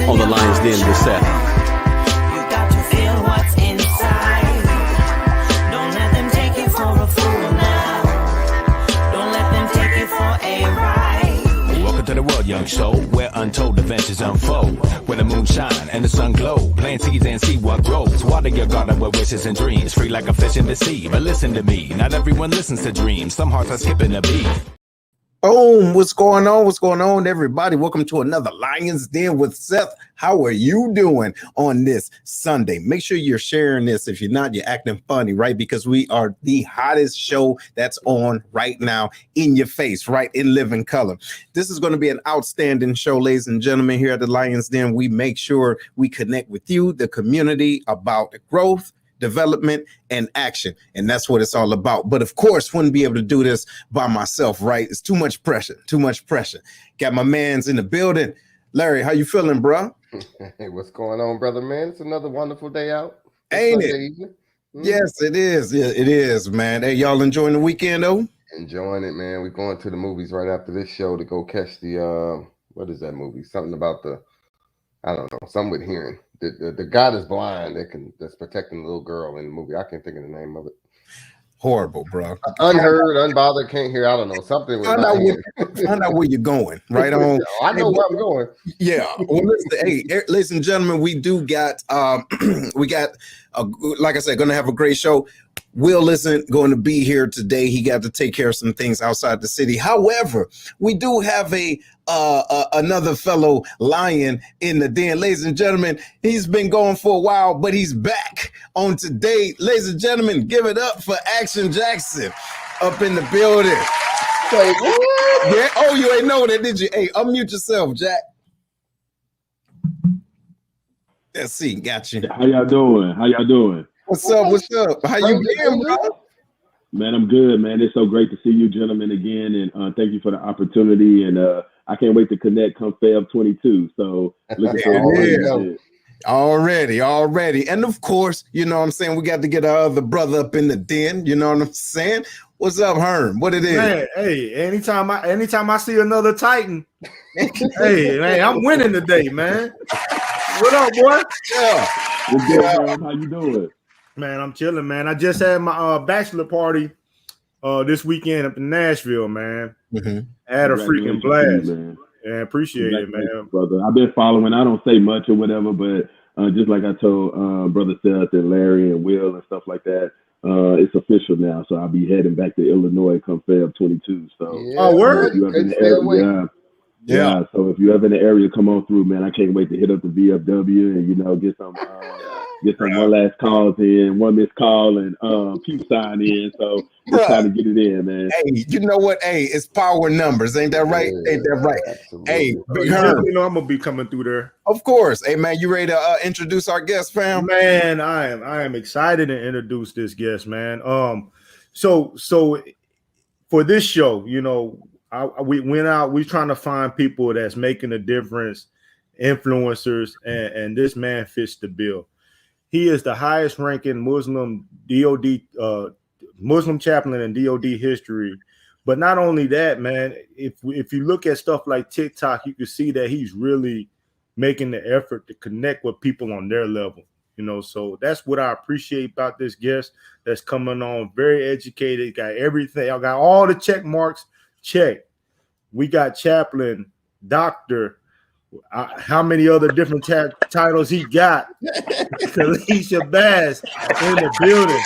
On the Lions Den with Seth. You got to feel what's inside. Don't let them take you for a fool now. Don't let them take you for a ride. Welcome to the world, young soul, where untold adventures unfold. Where the moon shine and the sun glow. Plant seeds and see what grows. Water your garden with wishes and dreams. Free like a fish in the sea. But listen to me, not everyone listens to dreams. Some hearts are skipping a beat. Boom, what's going on? What's going on, everybody? Welcome to another Lions Den with Seth. How are you doing on this Sunday? Make sure you're sharing this. If you're not, you're acting funny, right? Because we are the hottest show that's on right now in your face, right? In living color. This is going to be an outstanding show, ladies and gentlemen. Here at the Lions Den, we make sure we connect with you, the community, about growth, development, and action. And that's what it's all about. But of course, wouldn't be able to do this by myself, right? It's too much pressure, too much pressure. Got my mans in the building. Larry, how you feeling, bro? Hey, what's going on, brother, man? It's another wonderful day out. Ain't it? Yes, it is. Yeah, it is, man. Hey, y'all enjoying the weekend, though? Enjoying it, man. We're going to the movies right after this show to go catch the, what is that movie? Something about the, I don't know, something with hearing. The guy that's blind that's protecting the little girl in the movie. I can't think of the name of it. Horrible, bro. Unheard, unbothered, can't hear. I don't know. Something with find out where you're going. Right on. I know where I'm going. Yeah. Well, listen, hey, ladies and gentlemen, we do got like I said, gonna have a great show. Will isn't going to be here today. He got to take care of some things outside the city. However, we do have another fellow lion in the den. Ladies and gentlemen, he's been going for a while, but he's back on today. Ladies and gentlemen, give it up for Action Jackson up in the building. Wait, what? Yeah. Oh, you ain't know that, did you? Hey, unmute yourself, Jack. Let's see. Got you. How y'all doing? How y'all doing? What's up? What's up? How you been, bro? Man, I'm good, man. It's so great to see you gentlemen again, and thank you for the opportunity. And I can't wait to connect come Feb 22. So looking forward to it. Already. And of course, you know what I'm saying, we got to get our other brother up in the den. You know what I'm saying? What's up, Herm? What it is? Man, hey, anytime I see another Titan, hey, man, I'm winning today, man. What up, boy? Yeah. What's good, Herm? How you doing? Man, I'm chilling, man. I just had my bachelor party this weekend up in Nashville, man. Mm-hmm. I had a freaking blast, man. Yeah, appreciate it, man. Brother, I've been following. I don't say much or whatever, but just like I told Brother Seth and Larry and Will and stuff like that, it's official now. So I'll be heading back to Illinois come Feb 22. So, word? Yeah. So if you're ever in the area, come on through, man. I can't wait to hit up the VFW and get some one last calls in, one missed call, and peace sign in. So just trying to get it in, man. Hey, you know what? Hey, it's power numbers, ain't that right? Yeah, ain't that right? Absolutely. Hey, Big Herb. You know I'm gonna be coming through there. Of course. Hey, man, you ready to introduce our guest, fam? Man, I am excited to introduce this guest, man. So for this show, we went out. We're trying to find people that's making a difference, influencers, and this man fits the bill. He is the highest ranking Muslim DoD Muslim Chaplain in DoD history. But not only that, man, if you look at stuff like TikTok, you can see that he's really making the effort to connect with people on their level. So that's what I appreciate about this guest that's coming on. Very educated, got everything. I got all the check marks checked. We got Chaplain, Doctor. How many other different titles he got? Khallid Shabazz in the building.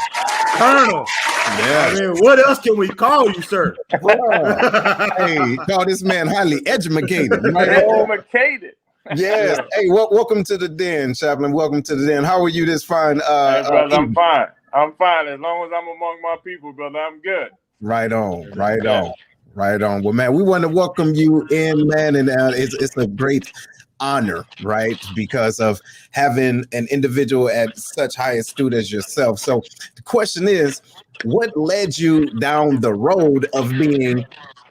Colonel. Yeah. I mean, what else can we call you, sir? Hey, call this man highly educated. Right? Educated. Yes. Hey, welcome to the den, Chaplain. Welcome to the den. How are you this fine? Hey, brother, I'm fine. I'm fine. As long as I'm among my people, brother, I'm good. Right on. Well, man, we want to welcome you in, man, and it's a great honor, right? Because of having an individual at such high astute as yourself. So the question is, what led you down the road of being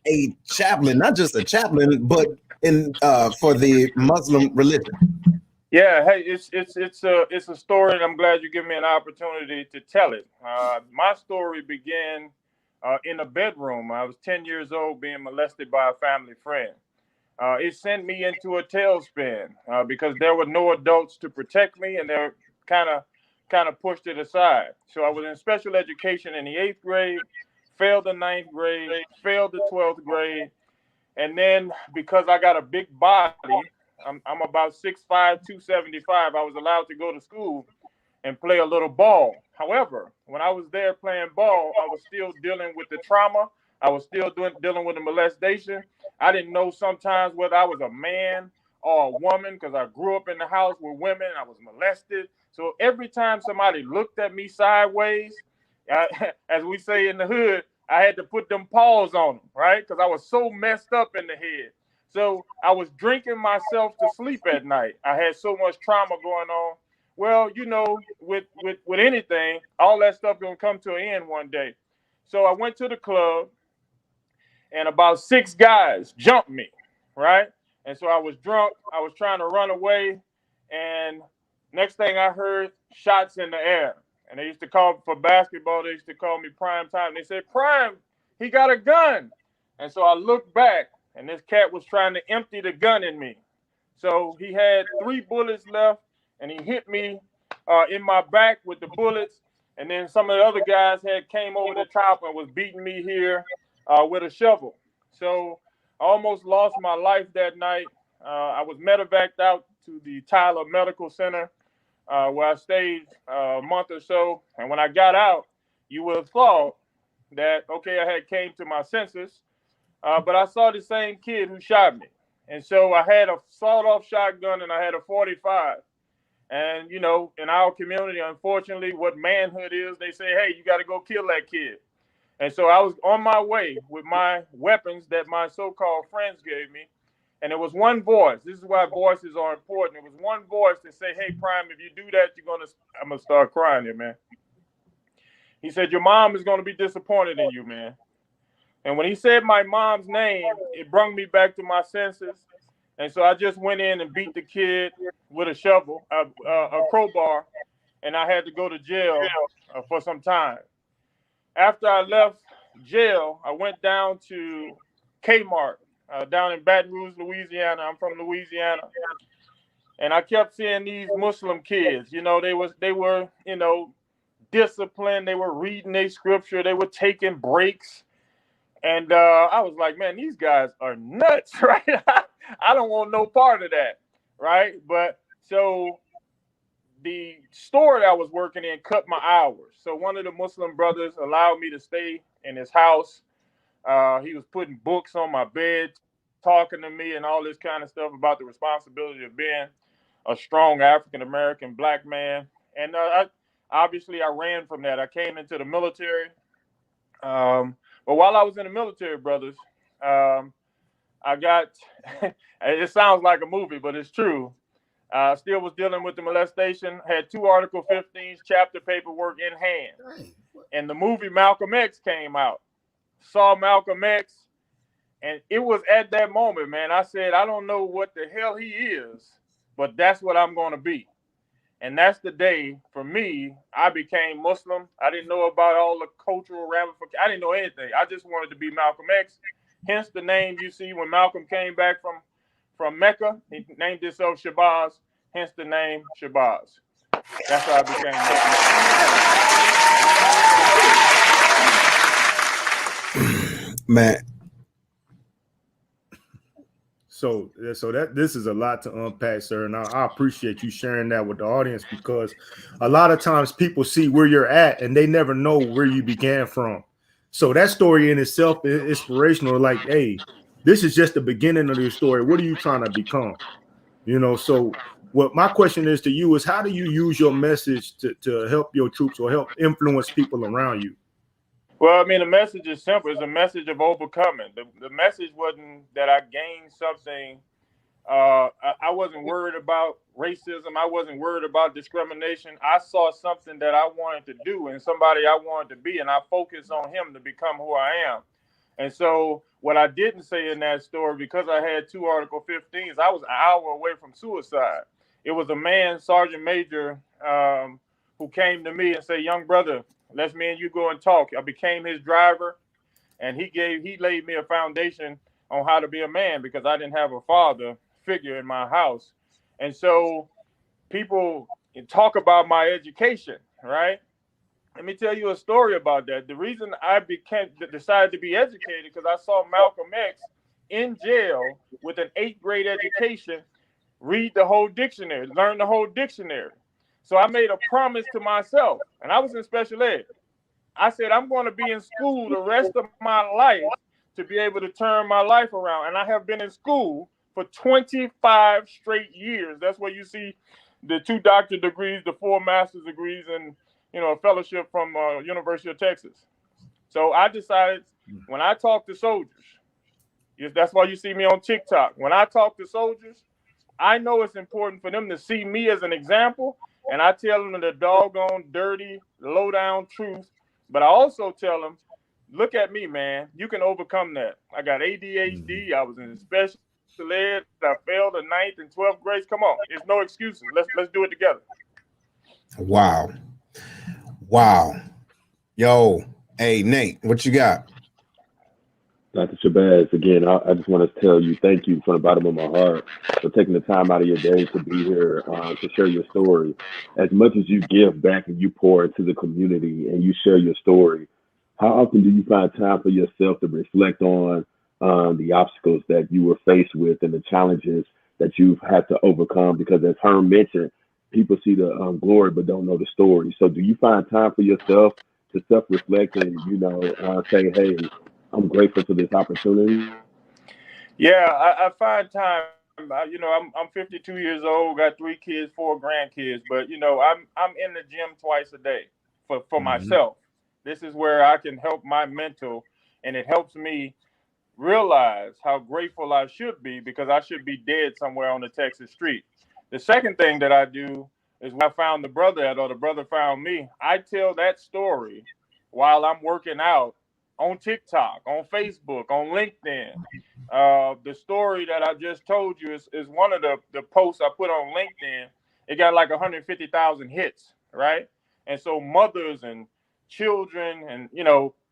a chaplain, not just a chaplain, but in for the Muslim religion? Yeah, hey, it's a story, and I'm glad you give me an opportunity to tell it. My story began in a bedroom. I was 10 years old, being molested by a family friend. It sent me into a tailspin because there were no adults to protect me, and they kind of pushed it aside. So I was in special education in the 8th grade, failed the 9th grade, failed the 12th grade, and then because I got a big body, I'm about 6'5", 275. I was allowed to go to school and play a little ball. However, when I was there playing ball, I was still dealing with the trauma. I was still dealing with the molestation. I didn't know sometimes whether I was a man or a woman because I grew up in the house with women. I was molested. So every time somebody looked at me sideways, as we say in the hood, I had to put them paws on them, right? Because I was so messed up in the head. So I was drinking myself to sleep at night. I had so much trauma going on. Well, you know, with anything, all that stuff gonna come to an end one day. So I went to the club, and about 6 guys jumped me, right? And so I was drunk. I was trying to run away, and next thing I heard, shots in the air. And they used to call for basketball. They used to call me Prime Time. They said, "Prime, he got a gun." And so I looked back, and this cat was trying to empty the gun in me. So he had 3 bullets left, and he hit me in my back with the bullets. And then some of the other guys came over the top and was beating me here with a shovel. So I almost lost my life that night. I was medevaced out to the Tyler Medical Center where I stayed a month or so. And when I got out, you would have thought that, okay, I had came to my senses. But I saw the same kid who shot me. And so I had a sawed-off shotgun and I had a .45. And, you know, in our community, unfortunately, what manhood is, they say, hey, you got to go kill that kid. And so I was on my way with my weapons that my so-called friends gave me. And it was one voice. This is why voices are important. It was one voice that said, hey, Prime, if you do that, I'm going to start crying here, man. He said, your mom is going to be disappointed in you, man. And when he said my mom's name, it brought me back to my senses. And so I just went in and beat the kid with a shovel, a crowbar, and I had to go to jail for some time. After I left jail, I went down to Kmart down in Baton Rouge, Louisiana. I'm from Louisiana. And I kept seeing these Muslim kids. You know, they were, you know, disciplined. They were reading their scripture. They were taking breaks. And I was like, man, these guys are nuts, right? I don't want no part of that, right? But so the store that I was working in cut my hours. So one of the Muslim brothers allowed me to stay in his house. He was putting books on my bed, talking to me and all this kind of stuff about the responsibility of being a strong African-American black man. And obviously I ran from that. I came into the military. But while I was in the military, brothers, I got, it sounds like a movie, but it's true. I still was dealing with the molestation, had 2 Article 15s, chapter paperwork in hand. And the movie Malcolm X came out. Saw Malcolm X, and it was at that moment, man, I said, I don't know what the hell he is, but that's what I'm going to be. And that's the day, for me, I became Muslim. I didn't know about all the cultural ramifications. I didn't know anything. I just wanted to be Malcolm X. Hence the name you see when Malcolm came back from Mecca. He named himself Shabazz. Hence the name Shabazz. That's how I became Muslim. Man. So that this is a lot to unpack, sir, and I appreciate you sharing that with the audience, because a lot of times people see where you're at and they never know where you began from. So that story in itself is inspirational. Like, hey, this is just the beginning of your story. What are you trying to become? You know, so what my question is to you is, how do you use your message to help your troops or help influence people around you? Well, I mean, the message is simple. It's a message of overcoming. The message wasn't that I gained something I wasn't worried about racism. I wasn't worried about discrimination. I saw something that I wanted to do and somebody I wanted to be, and I focused on him to become who I am. And so what I didn't say in that story, because I had 2 Article 15s, I was an hour away from suicide. It was a man, Sergeant Major, who came to me and said, "Young brother, let's me and you go and talk." I became his driver, and he laid me a foundation on how to be a man, because I didn't have a father figure in my house. And so people talk about my education, right? Let me tell you a story about that. The reason I decided to be educated, because I saw Malcolm X in jail with an 8th grade education read the whole dictionary, learn the whole dictionary. So I made a promise to myself, and I was in special ed. I said, I'm going to be in school the rest of my life to be able to turn my life around. And I have been in school for 25 straight years. That's where you see the 2 doctorate degrees, the 4 master's degrees, and a fellowship from University of Texas. So I decided, when I talk to soldiers, that's why you see me on TikTok. When I talk to soldiers, I know it's important for them to see me as an example, and I tell them the doggone dirty, low-down truth. But I also tell them, look at me, man. You can overcome that. I got ADHD. I was in special ed. I failed the 9th and 12th grades. Come on, there's no excuses. Let's do it together. Wow. Yo, hey Nate, what you got? Dr. Shabazz, again, I just want to tell you thank you from the bottom of my heart for taking the time out of your day to be here to share your story. As much as you give back and you pour into the community and you share your story, how often do you find time for yourself to reflect on the obstacles that you were faced with and the challenges that you've had to overcome? Because as Herm mentioned, people see the glory but don't know the story. So do you find time for yourself to self-reflect and, say, hey, I'm grateful for this opportunity? Yeah, I find time. I'm 52 years old, got 3 kids, 4 grandkids, but I'm in the gym twice a day for myself. This is where I can help my mental, and it helps me realize how grateful I should be, because I should be dead somewhere on the Texas street. The second thing that I do is, when I found the brother or the brother found me, I tell that story while I'm working out on TikTok, on Facebook, on LinkedIn. The story that I just told you is one of the posts I put on LinkedIn. It got like 150,000 hits, right? And so mothers and children and,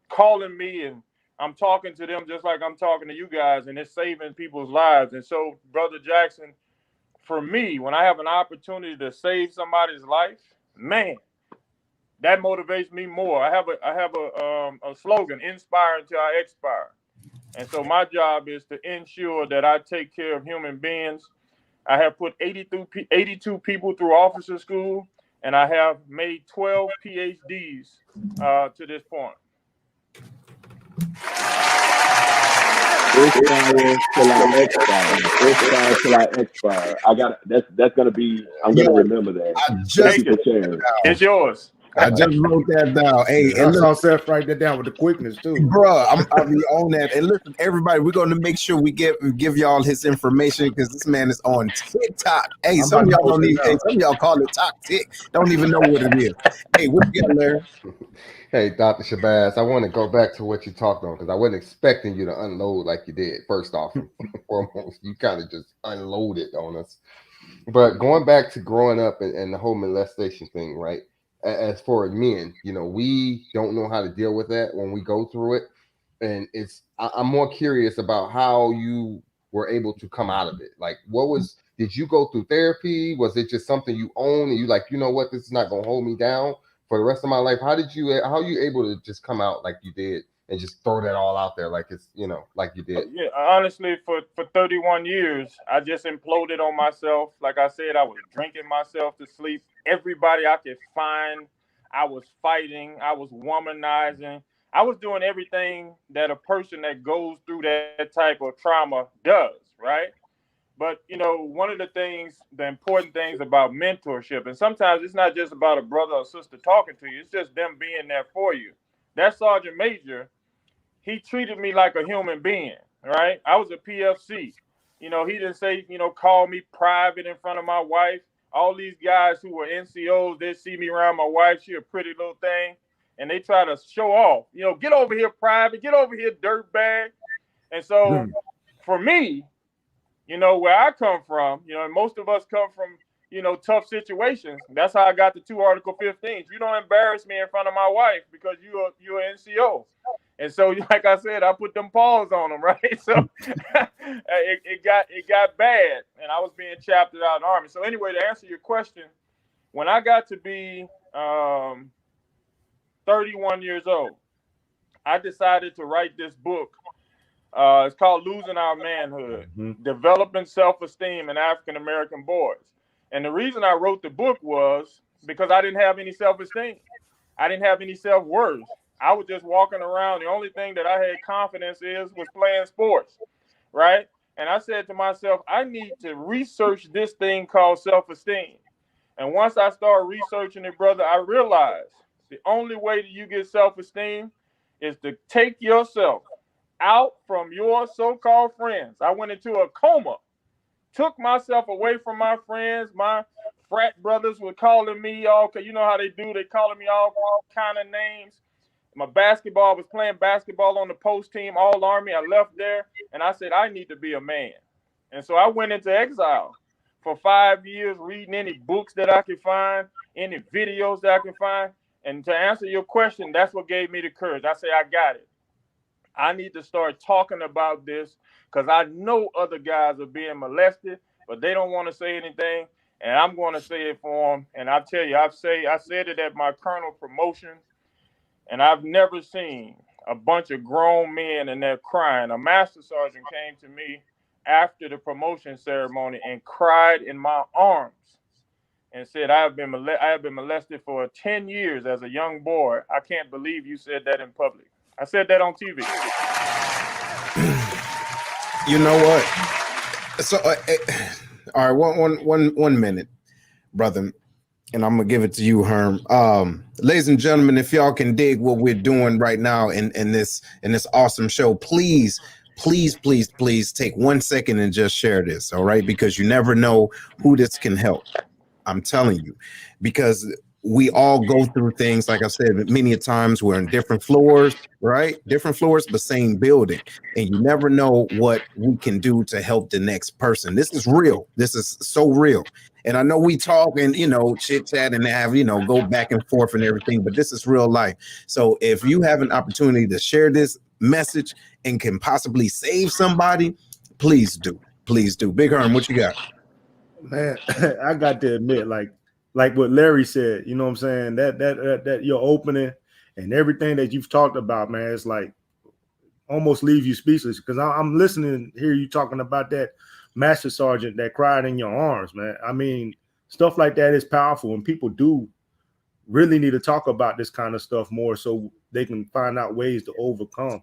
calling me, and I'm talking to them just like I'm talking to you guys, and it's saving people's lives. And so, Brother Jackson, for me, when I have an opportunity to save somebody's life, man, that motivates me more. I have a slogan: inspire until I expire. And so my job is to ensure that I take care of human beings. I have put 82 people through officer school, and I have made 12 PhDs to this point. Inspire till I expire. Inspire till I expire. That's gonna be. I'm gonna remember that. Thank you for sharing. It's yours. I just wrote that down. Hey, and I saw Seth write that down with the quickness too, bro. I'll be on that. And listen, everybody, we're going to make sure we give y'all his information, because this man is on TikTok. Hey, some of y'all don't even. Hey, some of y'all call it Tick. Don't even know what it is. Hey, what you got, Larry? Hey, Dr. Shabazz, I want to go back to what you talked on, because I wasn't expecting you to unload like you did. First off, foremost, you kind of just unloaded on us. But going back to growing up and the whole molestation thing, right? As for men, we don't know how to deal with that when we go through it. And I'm more curious about how you were able to come out of it. Like, did you go through therapy? Was it just something you own and you like, what, this is not going to hold me down for the rest of my life? How are you able to just come out like you did and just throw that all out there like it's, like you did? Yeah, honestly, for 31 years, I just imploded on myself. Like I said, I was drinking myself to sleep. Everybody I could find, I was fighting. I was womanizing. I was doing everything that a person that goes through that type of trauma does, right? But, one of the important things about mentorship, and sometimes it's not just about a brother or sister talking to you, it's just them being there for you. That Sergeant Major, he treated me like a human being, right? I was a PFC. You know, he didn't say, you know, call me private in front of my wife. All these guys who were NCOs, they see me around my wife. She a pretty little thing. And they try to show off, you know, get over here private, get over here dirtbag. And so for me, you know, where I come from, you know, and most of us come from, you know, tough situations. That's how I got the 2 Article 15s. You don't embarrass me in front of my wife because you're an NCO. And so, like I said, I put them paws on them, right? So it got bad, and I was being chaptered out in the Army. So anyway, to answer your question, when I got to be 31 years old, I decided to write this book. It's called Losing Our Manhood, Developing Self-Esteem in African-American Boys. And the reason I wrote the book was because I didn't have any self-esteem. I didn't have any self-worth. I was just walking around. The only thing that I had confidence was playing sports, right? And I said to myself, I need to research this thing called self-esteem. And once I started researching it, brother, I realized the only way that you get self-esteem is to take yourself out from your so-called friends. I went into a coma, took myself away from my friends. My frat brothers were calling me all, you know how they do, they calling me all kind of names. My basketball, was playing basketball on the post team, all Army. I left there and I said, I need to be a man. And so I went into exile for 5 years, reading any books that I could find, any videos that I could find. And to answer your question, that's what gave me the courage. I say, I got it. I need to start talking about this because I know other guys are being molested, but they don't want to say anything. And I'm going to say it for them. And I tell you, I said it at my colonel promotion, and I've never seen a bunch of grown men and they're crying. A master sergeant came to me after the promotion ceremony and cried in my arms and said, I have been molested for 10 years as a young boy. I can't believe you said that in public. I said that on TV. You know what? So, all right, one minute, brother, and I'm gonna give it to you, Herm. Ladies and gentlemen, if y'all can dig what we're doing right now in this awesome show, please take 1 second and just share this, all right? Because you never know who this can help. I'm telling you, because we all go through things, like I said, many a times we're in different floors, right? Different floors, but same building. And you never know what we can do to help the next person. This is real. This is so real. And I know we talk and, you know, chit chat and have, you know, go back and forth and everything, but this is real life. So if you have an opportunity to share this message and can possibly save somebody, please do. Please do. Big Herm, what you got? Man, I got to admit, like what Larry said, you know what I'm saying? That your opening and everything that you've talked about, man, it's like almost leaves you speechless because I'm listening, hear you talking about that master sergeant that cried in your arms, man. I mean, stuff like that is powerful, and people do really need to talk about this kind of stuff more so they can find out ways to overcome.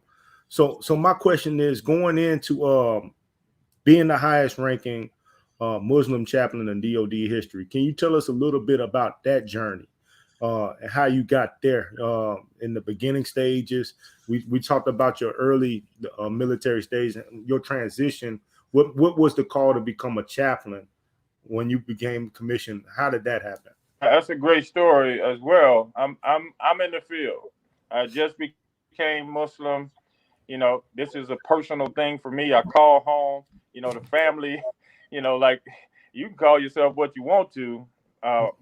So my question is, going into being the highest ranking Muslim chaplain in DoD history, can you tell us a little bit about that journey and how you got there in the beginning stages? We talked about your early military stage and your transition. What was the call to become a chaplain when you became commissioned? How did that happen? That's a great story as well. I'm in the field. I just became Muslim. You know, this is a personal thing for me. I call home, you know, the family, you know, like you can call yourself what you want to,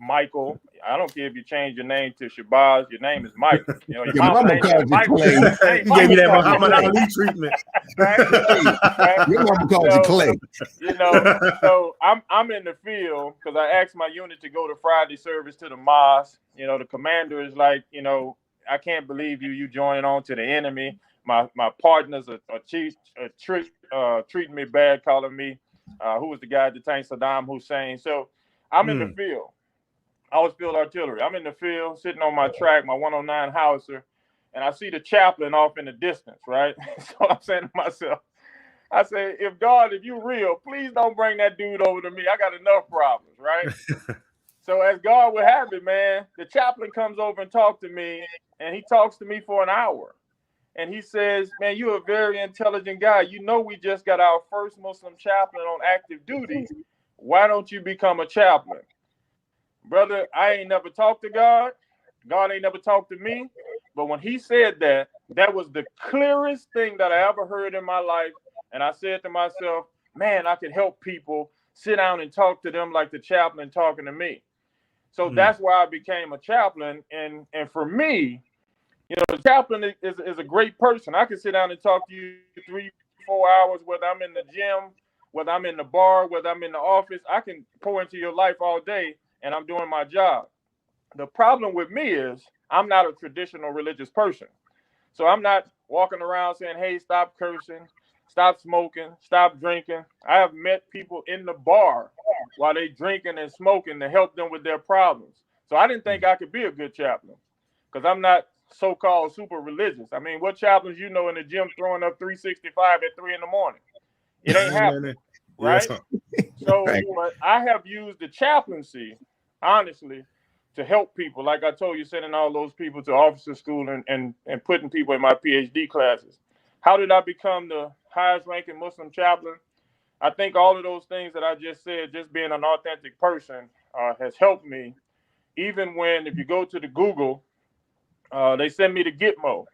Michael. I don't care if you change your name to Shabazz. Your name is Mike. You know, your mama calls you Clay. You gave me that Muhammad Ali treatment. Right? Your mama calls you Clay. You know, so I'm in the field because I asked my unit to go to Friday service to the mosque. You know, the commander is like, you know, I can't believe you joining on to the enemy. My partners are treating me bad, calling me who was the guy that detained Saddam Hussein. So I'm in the field. I was field artillery. I'm in the field, sitting on my track, my 109 howitzer, and I see the chaplain off in the distance, right? So I'm saying to myself, I say, if you're real, please don't bring that dude over to me. I got enough problems, right? So as God would have it, man, the chaplain comes over and talks to me, and he talks to me for an hour. and he says, man, you're a very intelligent guy. You know, we just got our first Muslim chaplain on active duty. Why don't you become a chaplain? Brother, I ain't never talked to God. God ain't never talked to me. But when he said that, that was the clearest thing that I ever heard in my life. And I said to myself, man, I could help people sit down and talk to them like the chaplain talking to me. So that's why I became a chaplain. And for me, you know, the chaplain is a great person. I can sit down and talk to you 3-4 hours, whether I'm in the gym, whether I'm in the bar, whether I'm in the office. I can pour into your life all day, and I'm doing my job. The problem with me is I'm not a traditional religious person. So I'm not walking around saying, hey, stop cursing, stop smoking, stop drinking. I have met people in the bar while they drinking and smoking to help them with their problems. So I didn't think I could be a good chaplain because I'm not so-called super religious. I mean, what chaplains you know in the gym throwing up 365 at 3 in the morning? It ain't happening, right? So but I have used the chaplaincy, honestly, to help people. Like I told you, sending all those people to officer school and putting people in my PhD classes. How did I become the highest ranking Muslim chaplain? I think all of those things that I just said, just being an authentic person, has helped me. Even when, if you go to the Google, they send me to Gitmo.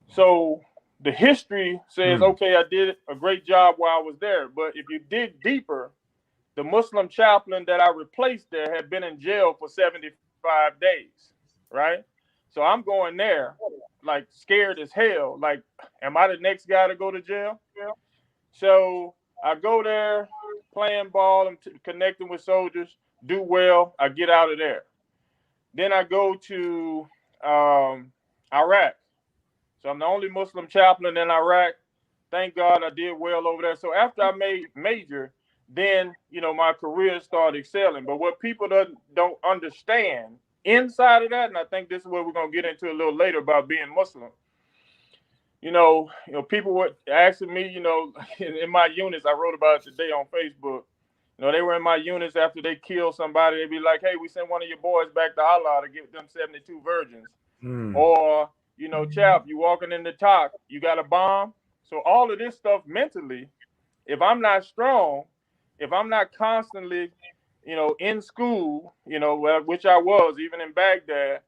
So the history says, okay, I did a great job while I was there. But if you dig deeper, the Muslim chaplain that I replaced there had been in jail for 75 days, right? So I'm going there like scared as hell. Like, am I the next guy to go to jail? So I go there playing ball and connecting with soldiers, do well, I get out of there. Then I go to Iraq. So I'm the only Muslim chaplain in Iraq. Thank God I did well over there. So after I made major, then, you know, my career started excelling. But what people don't understand inside of that, and I think this is what we're going to get into a little later about being Muslim. You know, people were asking me, you know, in my units, I wrote about it today on Facebook. You know, they were in my units after they killed somebody. They'd be like, hey, we sent one of your boys back to Allah to give them 72 virgins. Or, you know, chap, you walking in the talk, you got a bomb. So all of this stuff mentally, if I'm not strong, if I'm not constantly, you know, in school, you know, which I was, even in Baghdad,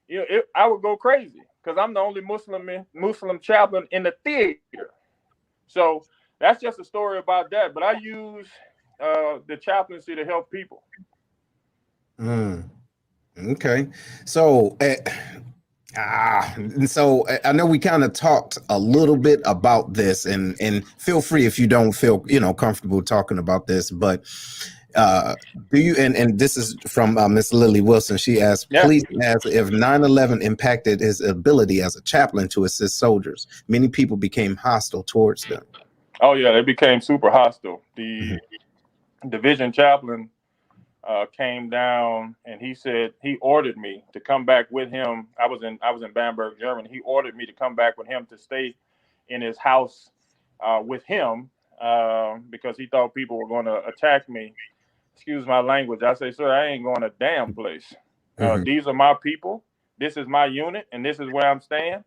you know, I would go crazy because I'm the only Muslim chaplain in the theater. So that's just a story about that. But I use the chaplaincy to help people. Okay. So, so I know we kind of talked a little bit about this, and feel free if you don't feel, you know, comfortable talking about this, but do you, and this is from Miss Lily Wilson. She asked, please ask if 9/11 impacted his ability as a chaplain to assist soldiers. Many people became hostile towards them. Oh yeah, they became super hostile. The division chaplain came down and he said he ordered me to come back with him. I was in Bamberg, Germany. He ordered me to come back with him to stay in his house with him because he thought people were going to attack me. Excuse my language. I say, sir, I ain't going a damn place. These are my people. This is my unit, and this is where I'm staying.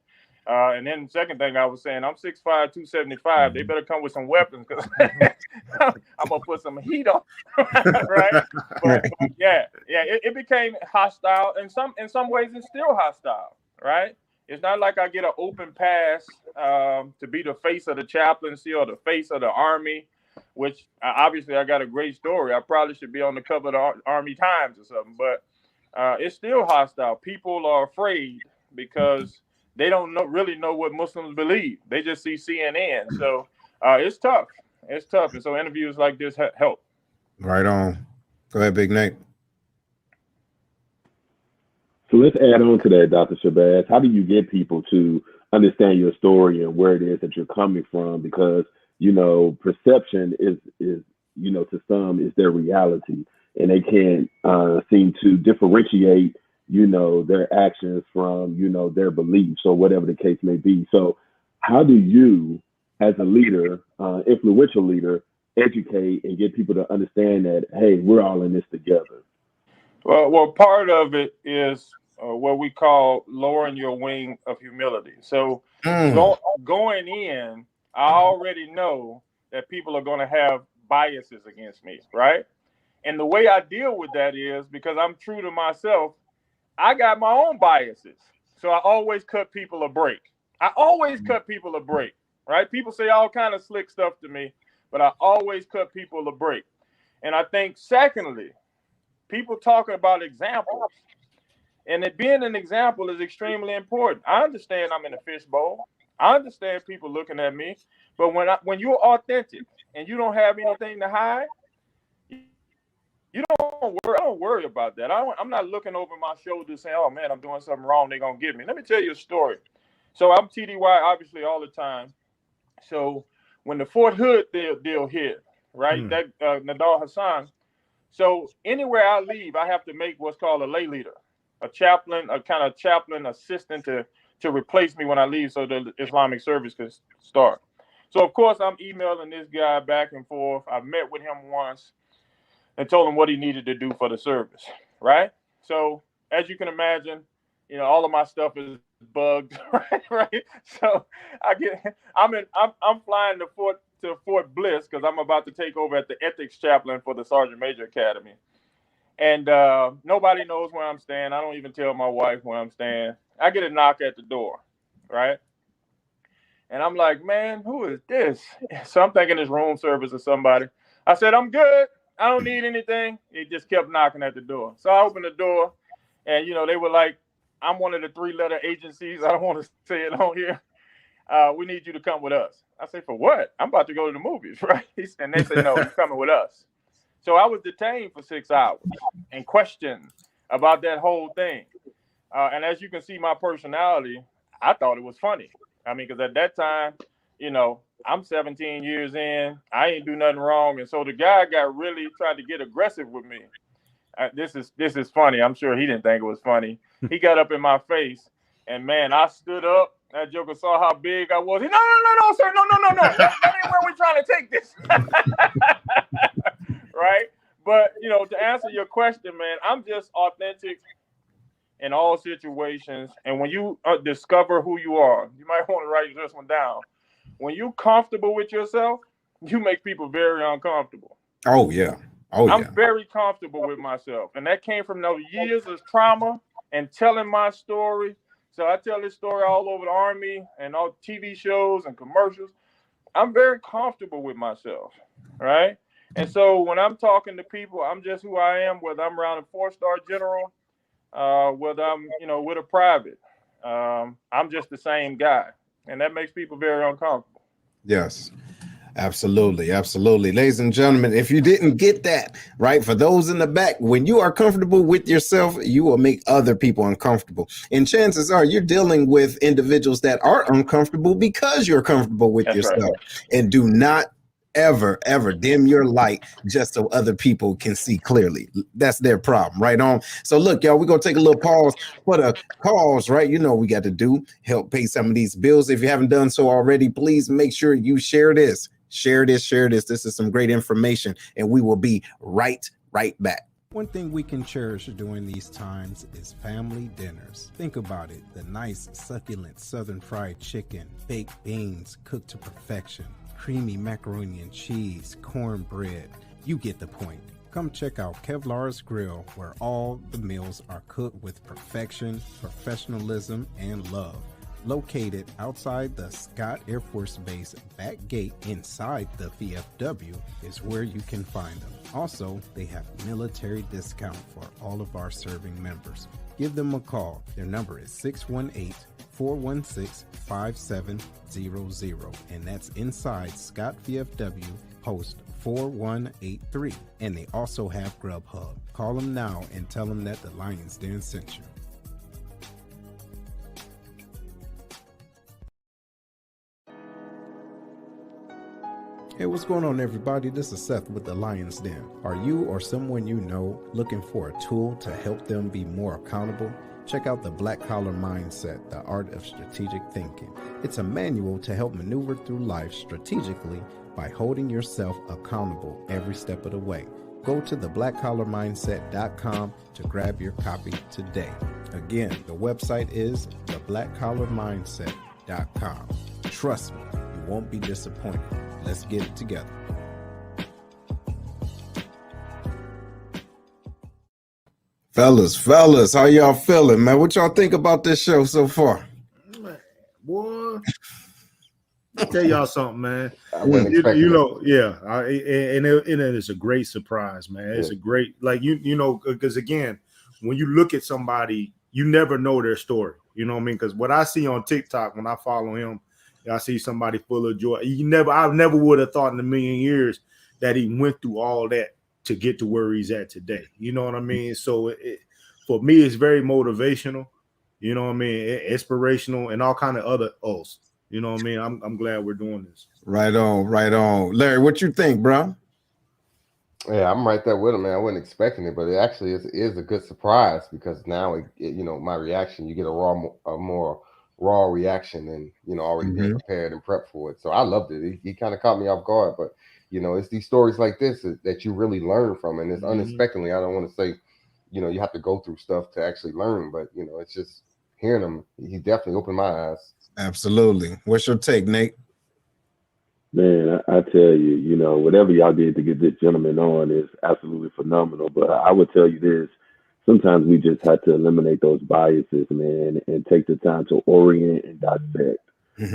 And then the second thing I was saying, I'm 6'5", 275. They better come with some weapons because I'm gonna put some heat on, right? But yeah, it became hostile. In some ways, it's still hostile, right? It's not like I get an open pass to be the face of the chaplaincy or the face of the army, which obviously I got a great story. I probably should be on the cover of the Army Times or something, but it's still hostile. People are afraid because they don't really know what Muslims believe. They just see CNN. So it's tough. It's tough. And so interviews like this help. Right on. Go ahead, Big Nate. So let's add on to that, Dr. Shabazz. How do you get people to understand your story and where it is that you're coming from? Because, you know, perception is you know, to some is their reality, and they can't seem to differentiate, you know, their actions from, you know, their beliefs or whatever the case may be. So how do you, as a leader, influential leader, educate and get people to understand that, hey, we're all in this together? Well, part of it is what we call lowering your wing of humility. So going in, I already know that people are going to have biases against me, right? And the way I deal with that is because I'm true to myself. I got my own biases. So I always cut people a break. Right? People say all kind of slick stuff to me, but I always cut people a break. And I think, secondly, people talking about examples, and it being an example is extremely important. I understand I'm in a fishbowl. I understand people looking at me, but when you're authentic and you don't have anything to hide, I don't worry about that. I'm not looking over my shoulder saying, "Oh man, I'm doing something wrong. They're gonna get me." Let me tell you a story. So I'm TDY obviously all the time. So when the Fort Hood deal hit, right? That Nadal Hassan. So anywhere I leave, I have to make what's called a lay leader, a chaplain, a kind of chaplain assistant to replace me when I leave, so the Islamic service could start. So of course I'm emailing this guy back and forth. I met with him once and told him what he needed to do for the service, right? So as you can imagine, all of my stuff is bugged, right? So I'm flying to Fort Bliss because I'm about to take over at the ethics chaplain for the Sergeant Major Academy. And nobody knows where I'm staying. I don't even tell my wife where I'm staying. I get a knock at the door, right? And I'm like, man, who is this? So I'm thinking it's room service or somebody. I said, I'm good. I don't need anything. He just kept knocking at the door. So I opened the door, and, they were like, I'm one of the 3-letter agencies. I don't want to say it on here. We need you to come with us. I said, for what? I'm about to go to the movies, right? And they said, no, you're coming with us. So I was detained for 6 hours and questioned about that whole thing. And as you can see, my personality, I thought it was funny. I mean, because at that time, I'm 17 years in. I ain't do nothing wrong. And so the guy really tried to get aggressive with me. This is funny. I'm sure he didn't think it was funny. He got up in my face, and man, I stood up. That joker saw how big I was. He, no, sir, no. That ain't where we're trying to take this. Right? But, to answer your question, man, I'm just authentic in all situations. And when you discover who you are, you might want to write this one down. When you're comfortable with yourself, you make people very uncomfortable. Oh, yeah. I'm very comfortable with myself. And that came from those years of trauma and telling my story. So I tell this story all over the Army and all TV shows and commercials. I'm very comfortable with myself, right? And so when I'm talking to people, I'm just who I am, whether I'm around a 4-star general, whether I'm, with a private. I'm just the same guy. And that makes people very uncomfortable. Yes. Absolutely. Ladies and gentlemen, if you didn't get that, right, for those in the back, when you are comfortable with yourself, you will make other people uncomfortable. And chances are you're dealing with individuals that are uncomfortable because you're comfortable with yourself. Right. And do not ever dim your light just so other people can see clearly. That's their problem. Right on. So look, y'all, we're going to take a little pause for the calls, right? We got to help pay some of these bills. If you haven't done so already, please make sure you share this. Share this. This is some great information, and we will be right back. One thing we can cherish during these times is family dinners. Think about it. The nice, succulent Southern fried chicken, baked beans cooked to perfection, creamy macaroni and cheese, cornbread. You get the point. Come check out Kevlar's Grill, where all the meals are cooked with perfection, professionalism, and love. Located outside the Scott Air Force Base back gate inside the VFW is where you can find them. Also, they have military discount for all of our serving members. Give them a call. Their number is 618-416-5700, and that's inside Scott VFW Post 4183. And they also have Grubhub. Call them now and tell them that the Lions Den sent you. Hey, what's going on, everybody? This is Seth with the Lions Den. Are you or someone you know looking for a tool to help them be more accountable? Check out the Black Collar Mindset, the Art of Strategic Thinking. It's a manual to help maneuver through life strategically by holding yourself accountable every step of the way. Go to theblackcollarmindset.com to grab your copy today. Again, the website is theblackcollarmindset.com. Trust me, you won't be disappointed. Let's get it together. Fellas, how y'all feeling, man? What y'all think about this show so far? Boy, I'll tell y'all something, man. You know, yeah, and it is a great surprise, man. It's a great, like, you know, because again, when you look at somebody, you never know their story. You know what I mean? Because what I see on TikTok when I follow him, I see somebody full of joy. I never would have thought in a million years that he went through all that to get to where he's at today. You know what I mean? So for me, it's very motivational. You know what I mean? Inspirational and all kind of other O's. You know what I mean? I'm glad we're doing this. Right on. Larry, what you think, bro? Yeah, I'm right there with him, man. I wasn't expecting it, but it actually is a good surprise because now, you know, my reaction, you get a more raw reaction and, you know, already being prepared and prepped for it. So I loved it. He kind of caught me off guard, but, you know, it's these stories like this that you really learn from. And it's unexpectedly, I don't want to say, you know, you have to go through stuff to actually learn, but, you know, it's just hearing him. He definitely opened my eyes. Absolutely. What's your take, Nate? Man, I tell you, you know, whatever y'all did to get this gentleman on is absolutely phenomenal. But I would tell you this, sometimes we just have to eliminate those biases, man, and take the time to orient and dissect,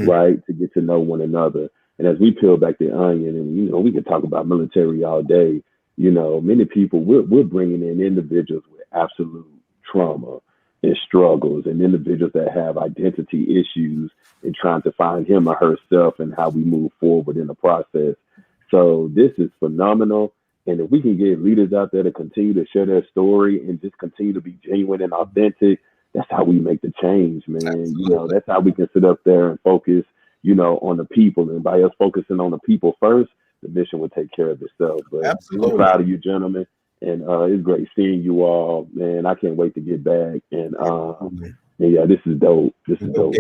right, to get to know one another. And as we peel back the onion, and, you know, we can talk about military all day, you know, many people, we're bringing in individuals with absolute trauma and struggles and individuals that have identity issues and trying to find him or herself and how we move forward in the process. So this is phenomenal. And if we can get leaders out there to continue to share their story and just continue to be genuine and authentic, that's how we make the change, man. Absolutely. You know, that's how we can sit up there and focus, you know, on the people. And by us focusing on the people first, the mission will take care of itself. But Absolutely. I'm proud of you, gentlemen. And it's great seeing you all, man. I can't wait to get back. And yeah, this is dope. This is dope.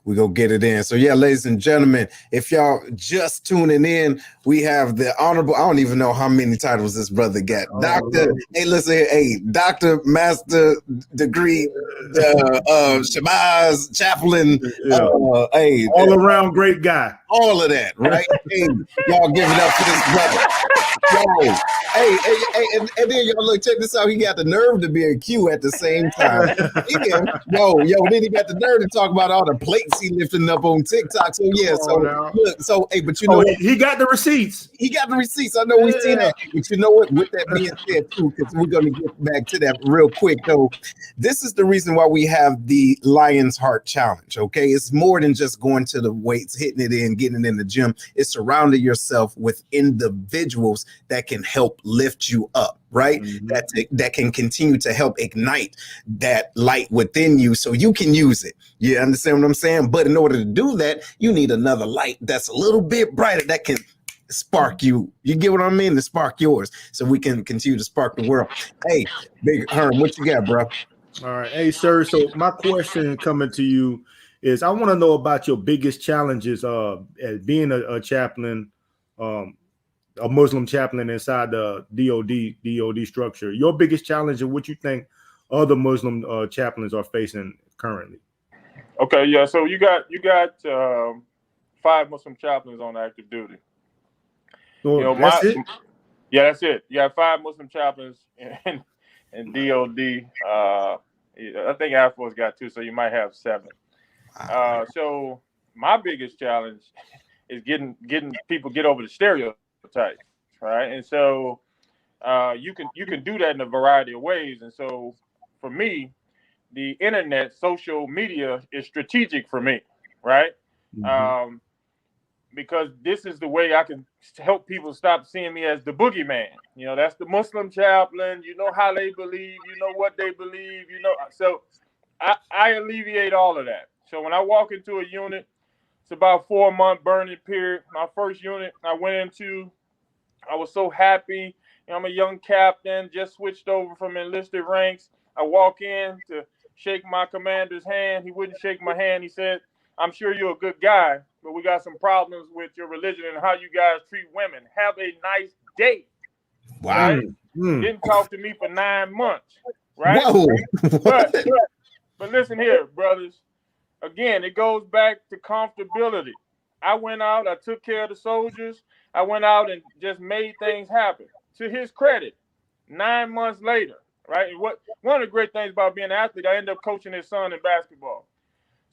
We go get it in. So yeah, ladies and gentlemen, if y'all just tuning in, we have the honorable, I don't even know how many titles this brother got. Doctor, Master Degree, Shabazz, Chaplin, all around great guy. All of that, right? Hey, y'all give it up for this brother. And then y'all look, check this out. He got the nerve to be a Q at the same time. Then he got the nerve to talk about all the plates he lifting up on TikTok. So yeah, but you know, he got the receipts. He got the receipts. I know we've seen that. But you know what? With that being said, too, because we're gonna get back to that real quick, though. This is the reason why we have the Lion's Heart Challenge. Okay, it's more than just going to the weights, hitting it in, getting it in the gym. It's surrounding yourself with individuals that can help lift you up, right? That can continue to help ignite that light within you so you can use it. You understand what I'm saying? But in order to do that, you need another light that's a little bit brighter that can spark you. You get what I mean? To spark yours so we can continue to spark the world. Hey, Big Herm, what you got, bro? All right. Hey, sir. So my question coming to you is I want to know about your biggest challenges as being a chaplain, a Muslim chaplain inside the DoD structure. Your biggest challenge and what you think other Muslim chaplains are facing currently. Okay, yeah. So you got 5 Muslim chaplains on active duty. So that's it? Yeah, that's it. You have 5 Muslim chaplains in DoD. I think Air Force got 2, so you might have 7. So my biggest challenge is getting people get over the stereotypes, right? And so you can do that in a variety of ways. And so for me, the internet, social media is strategic for me, right? Because this is the way I can help people stop seeing me as the boogeyman. You know, that's the Muslim chaplain. You know how they believe. You know what they believe. You know, so I alleviate all of that. So when I walk into a unit, it's about 4-month burning period. My first unit I went into, I was so happy. You know, I'm a young captain, just switched over from enlisted ranks. I walk in to shake my commander's hand. He wouldn't shake my hand. He said, "I'm sure you're a good guy, but we got some problems with your religion and how you guys treat women. Have a nice day." Wow. Right? Didn't talk to me for 9 months. Right? Whoa. But But listen here, brothers. Again, it goes back to comfortability. I went out, I took care of the soldiers. I went out and just made things happen. To his credit, 9 months later, right? One of the great things about being an athlete, I ended up coaching his son in basketball.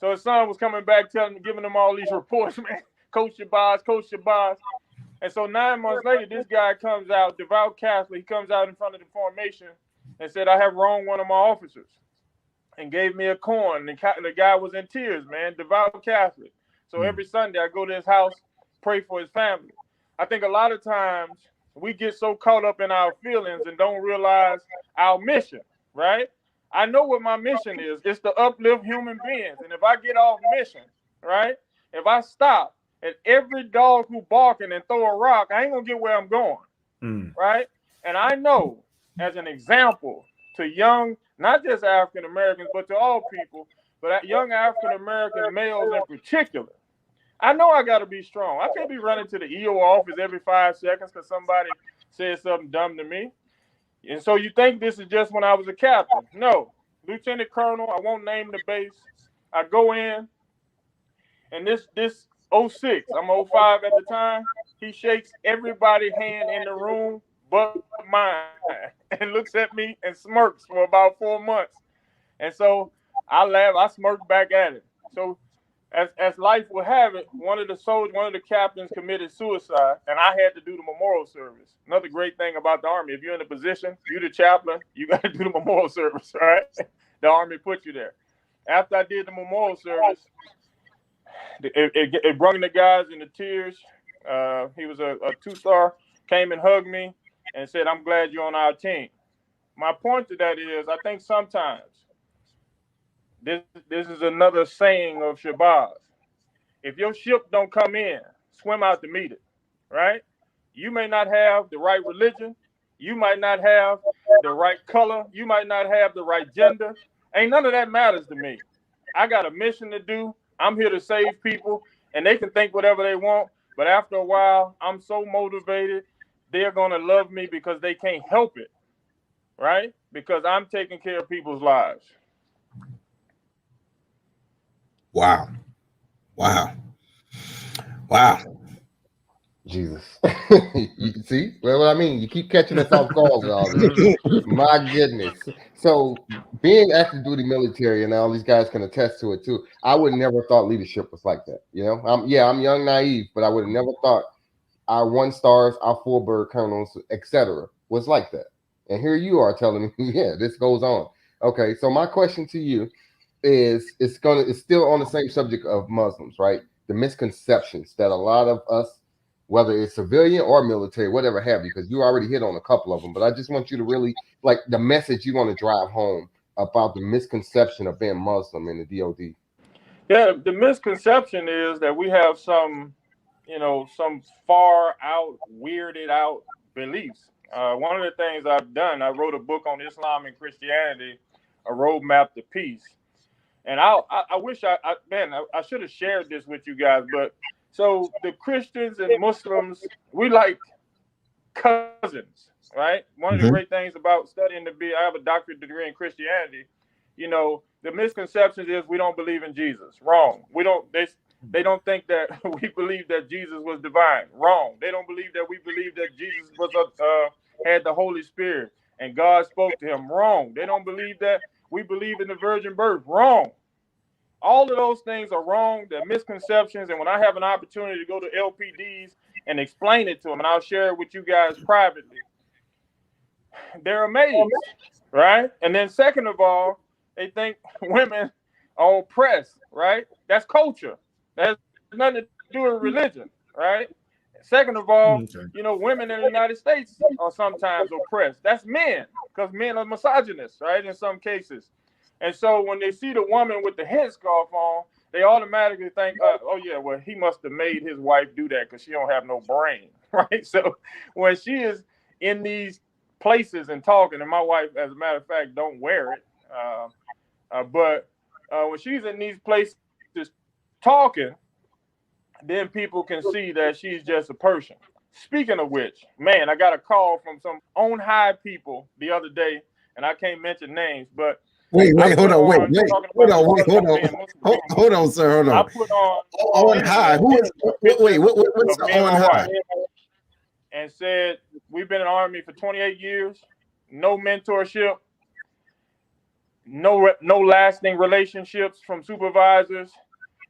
So his son was coming back, giving him all these reports, man. Coach Shabazz, Coach Shabazz. And so 9 months later, this guy comes out, devout Catholic. He comes out in front of the formation and said, I have wronged one of my officers, and gave me a coin. The guy was in tears, man, devout Catholic. So every Sunday I go to his house, pray for his family. I think a lot of times we get so caught up in our feelings and don't realize our mission, right? I know what my mission is. It's to uplift human beings. And if I get off mission, right, if I stop at every dog who barking and throw a rock, I ain't going to get where I'm going, right? And I know, as an example to young, not just African Americans, but to all people, but young African American males in particular, I know I got to be strong. I can't be running to the EO office every 5 seconds because somebody said something dumb to me. And so you think this is just when I was a captain? No. Lieutenant Colonel, I won't name the base. I go in, and this 06, I'm 05 at the time, he shakes everybody's hand in the room but mine, and looks at me and smirks for about 4 months. And so I laugh, I smirk back at him. So as life will have it, one of the captains committed suicide, and I had to do the memorial service. Another great thing about the Army, if you're in a position, you're the chaplain, you got to do the memorial service, right? The Army put you there. After I did the memorial service, it brought the guys into tears. He was a 2-star, came and hugged me and said, I'm glad you're on our team. My point to that is, I think sometimes, this is another saying of Shabazz. If your ship don't come in, swim out to meet it, right? You may not have the right religion. You might not have the right color. You might not have the right gender. Ain't none of that matters to me. I got a mission to do. I'm here to save people, and they can think whatever they want. But after a while, I'm so motivated, they're going to love me because they can't help it, right? Because I'm taking care of people's lives. Wow. Jesus. You see? Well, what I mean, you keep catching us off guard with all this. My goodness. So being active duty military, and all these guys can attest to it too, I would never thought leadership was like that. You know, I'm young, naive, but I would have never thought our 1-stars, our 4-bird colonels, etc. was like that. And here you are telling me, yeah, this goes on. Okay, so my question to you is, it's still on the same subject of Muslims, right? The misconceptions that a lot of us, whether it's civilian or military, whatever have you, because you already hit on a couple of them, but I just want you to really, like, the message you want to drive home about the misconception of being Muslim in the DoD. Yeah, the misconception is that we have some far out, weirded out beliefs. One of the things I've done, I wrote a book on Islam and Christianity, A Roadmap to Peace. And I wish I should have shared this with you guys, but so the Christians and Muslims, we like cousins, right? One of the great things about studying I have a doctorate degree in Christianity. You know, the misconceptions is we don't believe in Jesus. Wrong. They don't think that we believe that Jesus was divine. Wrong. They don't believe that we believe that Jesus was had the Holy Spirit and God spoke to him. Wrong. They don't believe that we believe in the virgin birth. Wrong. All of those things are wrong. They're misconceptions. And when I have an opportunity to go to LPDs and explain it to them, and I'll share it with you guys privately, they're amazed, right? And then second of all, they think women are oppressed, right? That's culture. That has nothing to do with religion, right? Second of all, women in the United States are sometimes oppressed. That's men, because men are misogynists, right, in some cases. And so when they see the woman with the headscarf on, they automatically think, oh, yeah, well, he must have made his wife do that because she don't have no brain, right? So when she is in these places and talking, and my wife, as a matter of fact, don't wear it, but when she's in these places talking, then people can see that she's just a person. Speaking of which, man, I got a call from some on high people the other day, and I can't mention names, but hold on, wait, hold on, sir, hold I on. put on High. Who is? What's of the me and on my high? wife and said we've been in the Army for 28 years, no mentorship, no lasting relationships from supervisors,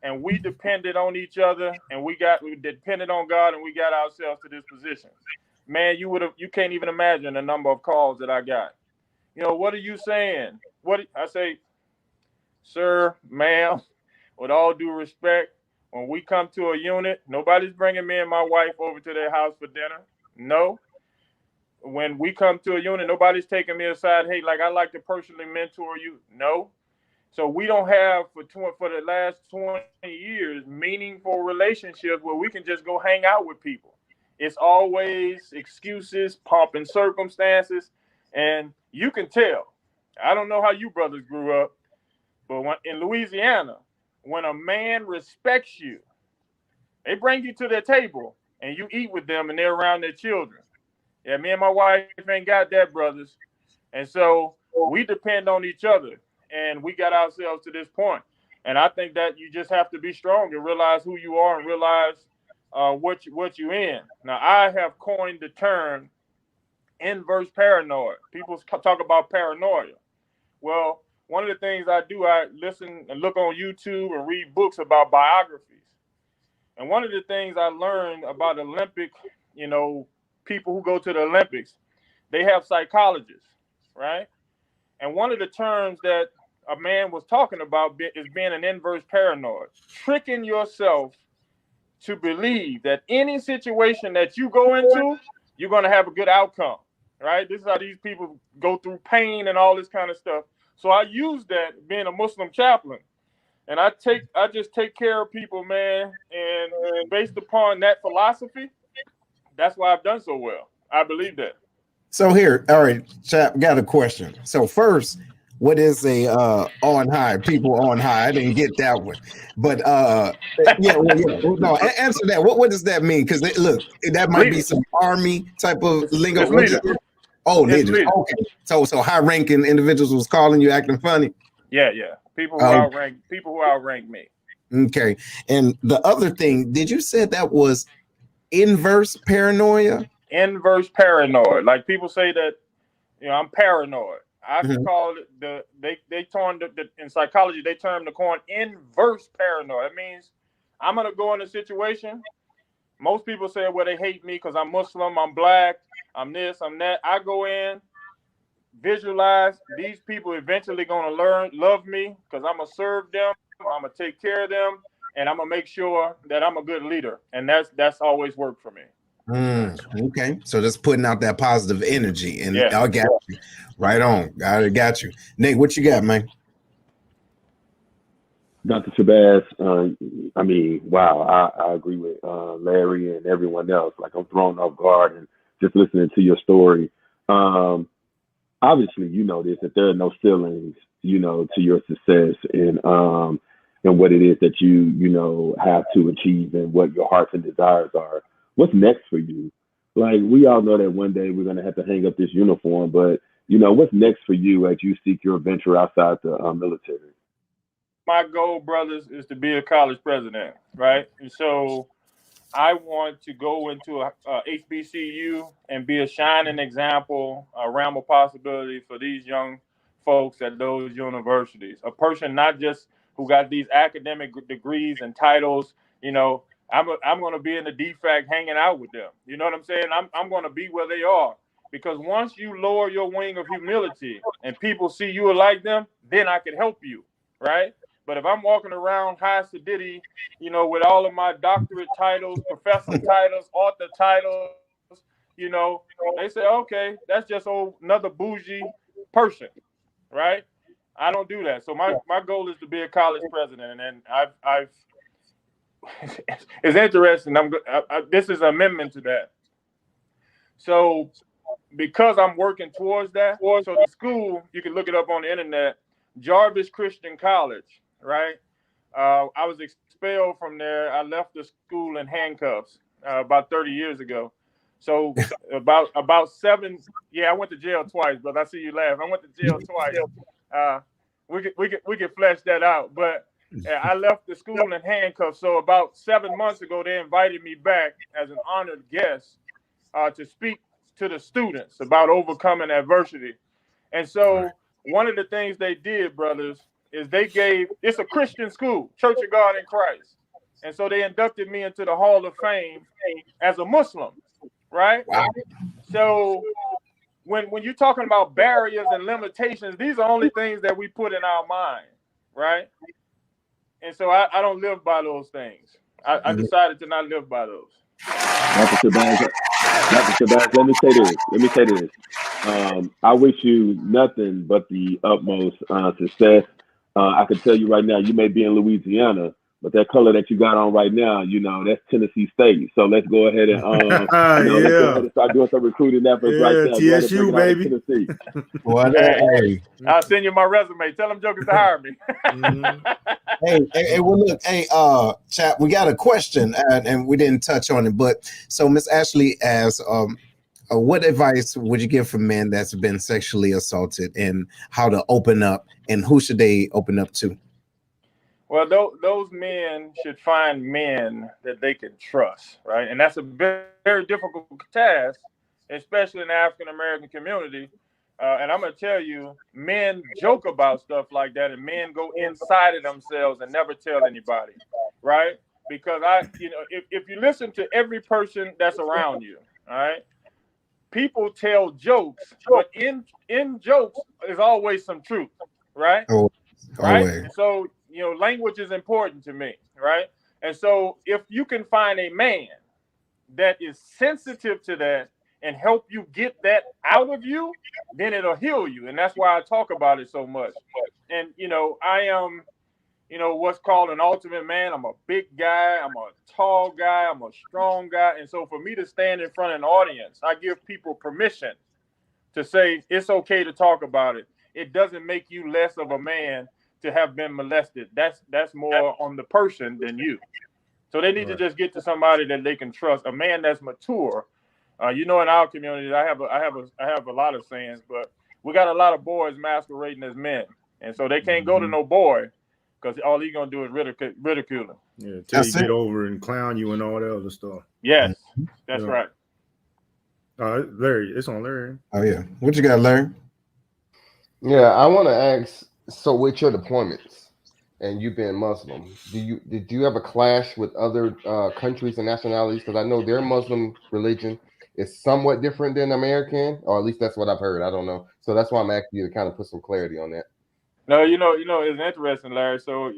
and we depended on each other, and we depended on God, and we got ourselves to this position. Man, you can't even imagine the number of calls that I got. What are you saying? I say, sir, ma'am, with all due respect, when we come to a unit, nobody's bringing me and my wife over to their house for dinner. No. When we come to a unit, nobody's taking me aside. Hey, I'd like to personally mentor you. No. So we don't have for the last 20 years meaningful relationships where we can just go hang out with people. It's always excuses, pomp and circumstances, and you can tell. I don't know how you brothers grew up, but in Louisiana, when a man respects you, they bring you to their table and you eat with them and they're around their children. Yeah, me and my wife ain't got that, brothers. And so we depend on each other, and we got ourselves to this point. And I think that you just have to be strong and realize who you are and realize what you're in. Now, I have coined the term inverse paranoia. People talk about paranoia. Well, one of the things I do, I listen and look on YouTube and read books about biographies. And one of the things I learned about Olympic, people who go to the Olympics, they have psychologists, right? And one of the terms that a man was talking about is being an inverse paranoid, tricking yourself to believe that any situation that you go into, you're going to have a good outcome, right? This is how these people go through pain and all this kind of stuff. So I use that being a Muslim chaplain. And I just take care of people, man. And based upon that philosophy, that's why I've done so well. I believe that. So here, all right, chap, got a question. So first, what is a on high? People on high. I didn't get that one, but no, answer that. What does that mean? Because look, that might be some army type of lingo. Leaders. Okay, so high ranking individuals was calling you acting funny. Yeah. People who outrank me. Okay, and the other thing, did you say that was inverse paranoia? Inverse paranoid. Like people say that, I'm paranoid. I call it they termed in psychology, they term the coin inverse paranoid. It means I'm gonna go in a situation. Most people say, well, they hate me because I'm Muslim, I'm black, I'm this, I'm that. I go in, visualize these people eventually gonna love me because I'm gonna serve them, I'm gonna take care of them, and I'm gonna make sure that I'm a good leader. And that's always worked for me. Okay, so just putting out that positive energy, and I got you. Right on. I got you. Nate, what you got, man? Dr. Shabazz, wow, I agree with Larry and everyone else. Like, I'm thrown off guard and just listening to your story. Obviously, you know this, that there are no ceilings, to your success and what it is that you have to achieve and what your hearts and desires are. What's next for you? Like, we all know that one day we're going to have to hang up this uniform, but what's next for you as you seek your venture outside the military? My goal, brothers, is to be a college president, right? And so I want to go into a HBCU and be a shining example, a realm of possibility for these young folks at those universities. A person not just who got these academic degrees and titles, I'm going to be in the DFAC hanging out with them. You know what I'm saying? I'm going to be where they are. Because once you lower your wing of humility and people see you are like them, then I can help you, right? But if I'm walking around high sedity, with all of my doctorate titles, professor titles, author titles, they say, okay, that's just another bougie person, right? I don't do that. So my goal is to be a college president, and I've it's interesting. This is an amendment to that. So because I'm working towards that, so the school, you can look it up on the internet, Jarvis Christian College, right? I was expelled from there. I left the school in handcuffs about 30 years ago. So about 7, I went to jail twice, but I see you laugh. I went to jail twice. we could flesh that out. But I left the school in handcuffs. So about 7 months ago, they invited me back as an honored guest to speak to the students about overcoming adversity. And so one of the things they did, brothers, is it's a Christian school, Church of God in Christ. And so they inducted me into the Hall of Fame as a Muslim, right? Wow. So when you're talking about barriers and limitations, these are only things that we put in our mind, right? And so I don't live by those things. I decided to not live by those. Dr. Shabazz, let me say this. I wish you nothing but the utmost success. I can tell you right now, you may be in Louisiana, but that color that you got on right now, you know, that's Tennessee State. So let's go ahead and let's go ahead and start doing some recruiting efforts right now. TSU, baby. Hey, I'll send you my resume. Tell them jokers to hire me. Hey, well, look, Chap, we got a question, and we didn't touch on it, but so Miss Ashley asks, what advice would you give for men that's been sexually assaulted, and how to open up, and who should they open up to? Well, those men should find men that they can trust, right? And that's a very, very difficult task, especially in the African-American community. And I'm going to tell you, men joke about stuff like that, and men go inside of themselves and never tell anybody, right? Because if you listen to every person that's around you, all right, people tell jokes, but in jokes is always some truth, right? Oh, right? Always. So, language is important to me, right? And so if you can find a man that is sensitive to that and help you get that out of you, then it'll heal you. And that's why I talk about it so much. And, I am, what's called an ultimate man. I'm a big guy. I'm a tall guy. I'm a strong guy. And so for me to stand in front of an audience, I give people permission to say it's okay to talk about it. It doesn't make you less of a man to have been molested. That's more on the person than you. So they need to just get to somebody that they can trust, a man that's mature. In our community, I have a lot of sayings, but we got a lot of boys masquerading as men, and so they can't go to no boy because all he's gonna do is ridicule him. Yeah, till you get over and clown you and all that other stuff. Yes, that's right. Larry, it's on Larry. Oh yeah, what you got, Larry? Yeah, I want to ask. So with your deployments and you being Muslim, did you have a clash with other countries and nationalities? Because I know their Muslim religion is somewhat different than American, or at least that's what I've heard. I don't know. So that's why I'm asking you to kind of put some clarity on that. No, it's interesting, Larry. So,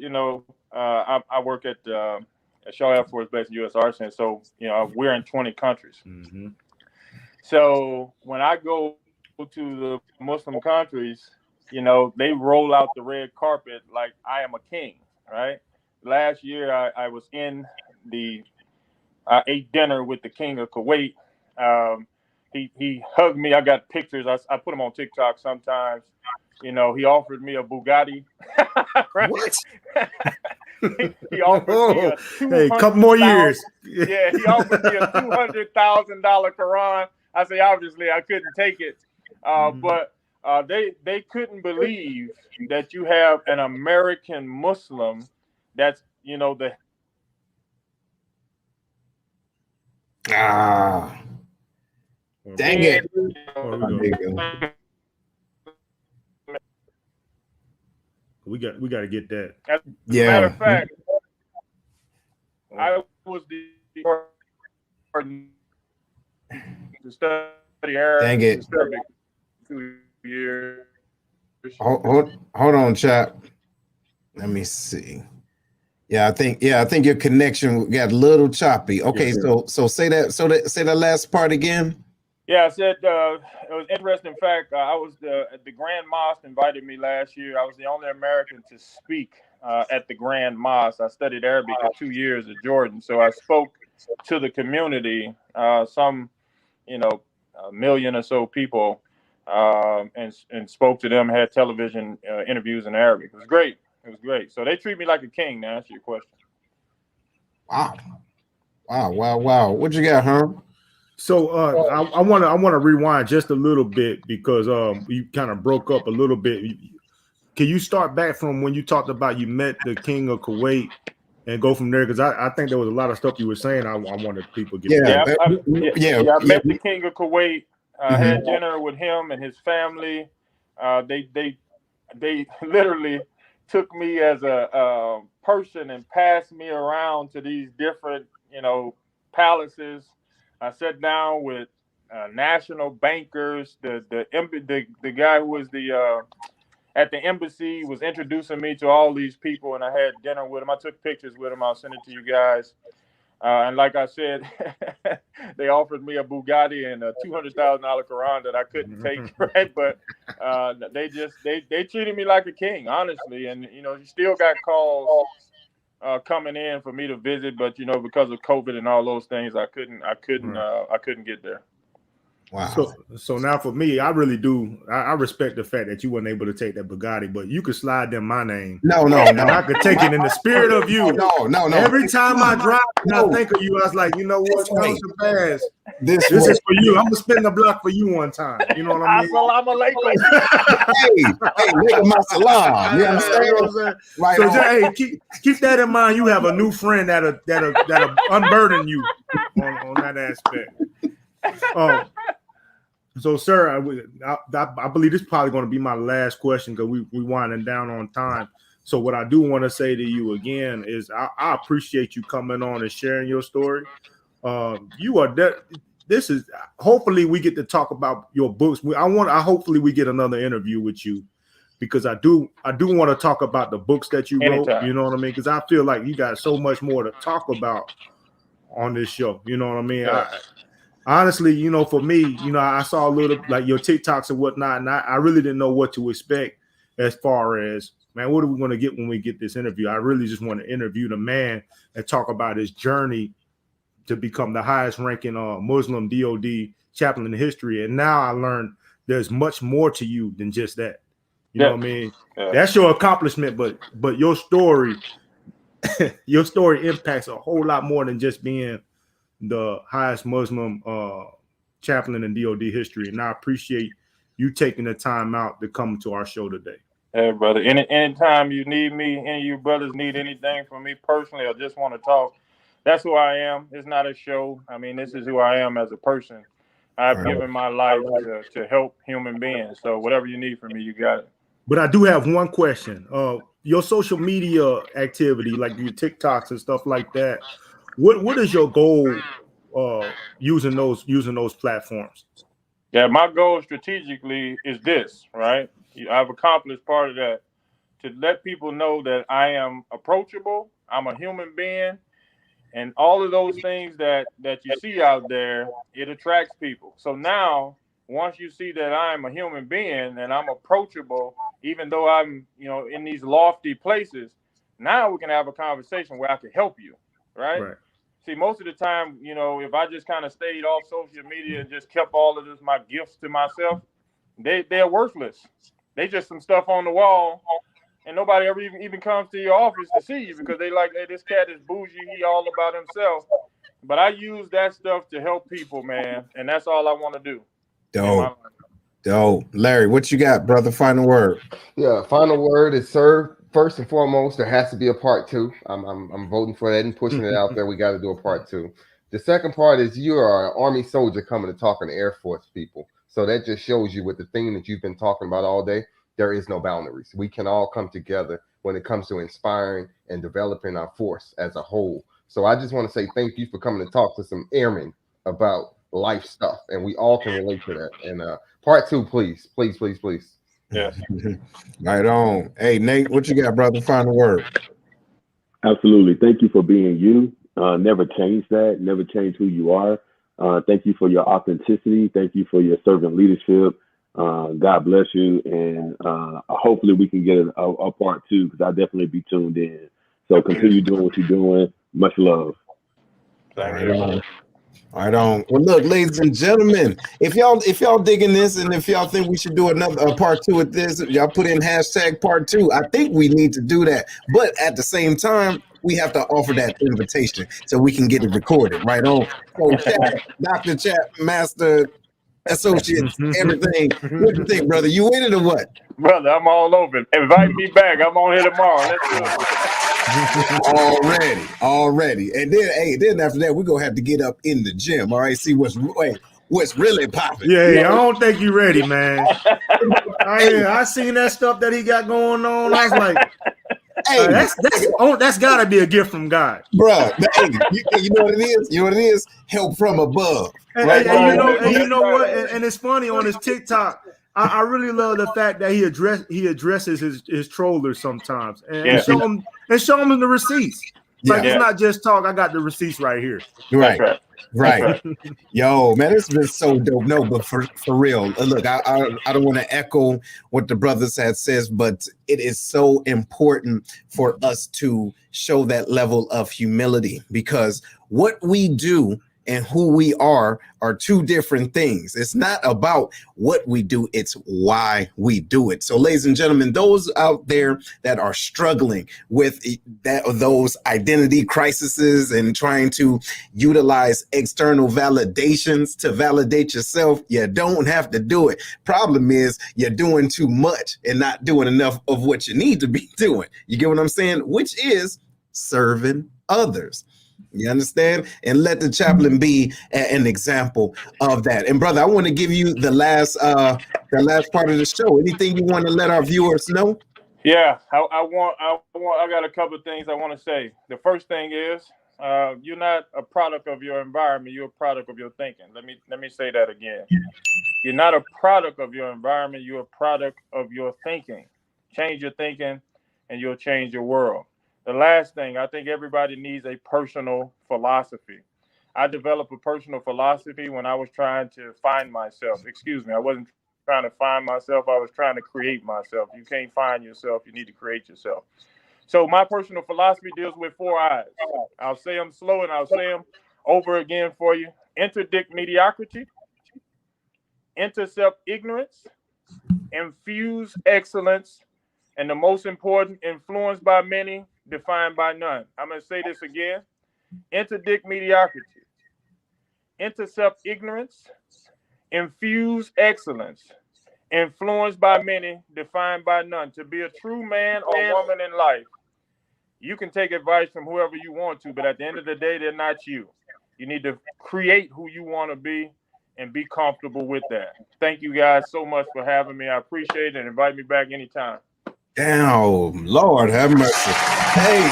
I work at Shaw Air Force Base in U.S. Arsenal. So, we're in 20 countries. Mm-hmm. So when I go to the Muslim countries, they roll out the red carpet like I am a king, right? Last year, I was I ate dinner with the king of Kuwait. He hugged me. I got pictures. I put them on TikTok sometimes. He offered me a Bugatti. Right? What? he offered me a couple more years. Yeah, he offered me a $200,000 Quran. I say, obviously, I couldn't take it. But they couldn't believe that you have an American Muslim that's, the. Dang it. We got to get that. As a matter of fact, I was the to study Arabic. Dang it. 2 years. Hold on, chap. Let me see. I think your connection got a little choppy. Okay, so say that last part again. Yeah, I said it was interesting. In fact, I was the Grand Mosque invited me last year. I was the only American to speak at the Grand Mosque. I studied Arabic for 2 years at Jordan, so I spoke to the community, some, a million or so people, and spoke to them. Had television interviews in Arabic. It was great. So they treat me like a king. To answer your question. Wow. What you got, Herm? So I want to rewind just a little bit because you kind of broke up a little bit. can you start back from when you talked about you met the King of Kuwait and go from there? Because I think there was a lot of stuff you were saying. I wanted people to get. I met the King of Kuwait. Had dinner with him and his family. They literally took me as a person and passed me around to these different, palaces. I sat down with national bankers. The guy who was at the embassy was introducing me to all these people, and I had dinner with him. I took pictures with him. I'll send it to you guys. And like I said, they offered me a Bugatti and a $200,000 Quran that I couldn't take, right? But they treated me like a king, honestly. And you still got calls coming in for me to visit, but because of COVID and all those things, I couldn't get there. Wow. So now for me, I really do. I respect the fact that you weren't able to take that Bugatti, but you could slide them my name. No. And I could take it in the spirit of you. No. Every time I drive and I think of you, I was like, you know what, Col Shabazz, this is for you. I'm gonna spin the block for you one time. You know what I mean? Assalamu alaikum. Hey, my salam. You understand? Right. So hey, keep that in mind. You have a new friend that'll unburden you on that aspect. So, sir, I believe this is probably going to be my last question because we winding down on time. So, what I do want to say to you again is I appreciate you coming on and sharing your story. This is hopefully we get to talk about your books. Hopefully we get another interview with you because I do want to talk about the books that you wrote. You know what I mean? Because I feel like you got so much more to talk about on this show. You know what I mean? Yeah. Honestly, for me, I saw a little like your TikToks and whatnot, and I really didn't know what to expect as far as, man, what are we going to get when we get this interview? I really just want to interview the man and talk about his journey to become the highest ranking Muslim DoD chaplain in history. And now I learned there's much more to you than just that. You know what I mean? Yeah. That's your accomplishment, but your story, your story impacts a whole lot more than just being the highest Muslim chaplain in DoD history. And I appreciate you taking the time out to come to our show today. Hey, brother, anytime you need me, any of you brothers need anything from me personally or just want to talk, that's who I am. It's not a show. I mean, this is who I am as a person. I've given my life to help human beings. So whatever you need from me, you got it. But I do have one question. Your social media activity, like your TikToks and stuff like that, what is your goal using those platforms? Yeah, my goal strategically is this, right? I've accomplished part of that to let people know that I am approachable. I'm a human being, and all of those things that you see out there, it attracts people. So now, once you see that I'm a human being and I'm approachable, even though I'm in these lofty places, now we can have a conversation where I can help you, right? See, most of the time, if I just kind of stayed off social media and just kept all of my gifts to myself, they're worthless. They just some stuff on the wall, and nobody ever even comes to your office to see you because they like, hey, this cat is bougie, he all about himself. But I use that stuff to help people, man, and that's all I want to do. Dope. Larry, what you got, brother? Final word. Yeah, final word is, sir. First and foremost, there has to be a part 2. I'm voting for that and pushing it out there. We got to do a part 2. The second part is you are an Army soldier coming to talk to Air Force people. So that just shows you with the thing that you've been talking about all day, there is no boundaries. We can all come together when it comes to inspiring and developing our force as a whole. So I just want to say thank you for coming to talk to some airmen about life stuff. And we all can relate to that. And part 2, please. Yeah. Right on. Hey, Nate, what you got, brother? Final word. Absolutely. Thank you for being you. Never change that. Never change who you are. Thank you for your authenticity. Thank you for your servant leadership. God bless you. And hopefully we can get a part 2 because I'll definitely be tuned in. So continue doing what you're doing. Much love. Thank you. Right on. Well, look, ladies and gentlemen, if y'all digging this and if y'all think we should do another part 2 with this, y'all put in hashtag part 2. I think we need to do that. But at the same time, we have to offer that invitation so we can get it recorded. Right on. So, Dr. Chat Master associates, everything. What you think, brother? You in it or what? Brother, I'm all over it. Invite me back. I'm on here tomorrow. Let's do it. Already. And then after that, we're gonna have to get up in the gym. All right, see what's really popping. Yeah, I don't think you're ready, man. I seen that stuff that he got going on. I was like, hey, that's got to be a gift from God, bro. Hey, you know what it is? You know what it is? Help from above. And you know what? And it's funny on his TikTok. I really love the fact that he addresses his trollers sometimes and show them the receipts. Like it's not just talk. I got the receipts right here. Right. Yo, man, it's been so dope. No, but for real, look, I don't want to echo what the brothers had says, but it is so important for us to show that level of humility, because what we do and who we are two different things. It's not about what we do, it's why we do it. So, ladies and gentlemen, those out there that are struggling with those identity crises and trying to utilize external validations to validate yourself, you don't have to do it. Problem is you're doing too much and not doing enough of what you need to be doing. You get what I'm saying? Which is serving others. You understand? And let the chaplain be an example of that. And brother, I want to give you the last part of the show. Anything you want to let our viewers know? Yeah, I got a couple of things I want to say. The first thing is you're not a product of your environment. You're a product of your thinking. Let me say that again. You're not a product of your environment. You're a product of your thinking. Change your thinking, and you'll change your world. The last thing, I think everybody needs a personal philosophy. I developed a personal philosophy when I was trying to find myself. Excuse me, I wasn't trying to find myself. I was trying to create myself. You can't find yourself. You need to create yourself. So my personal philosophy deals with 4 I's. I'll say them slow and I'll say them over again for you. Interdict mediocrity, intercept ignorance, infuse excellence, and the most important, influenced by many, defined by none. I'm going to say this again. Interdict mediocrity, intercept ignorance, infuse excellence, influenced by many, defined by none. To be a true man or woman in life, you can take advice from whoever you want to, but at the end of the day, they're not you. You need to create who you want to be and be comfortable with that. Thank you guys so much for having me. I appreciate it, and invite me back anytime. Damn, Lord have mercy. Hey,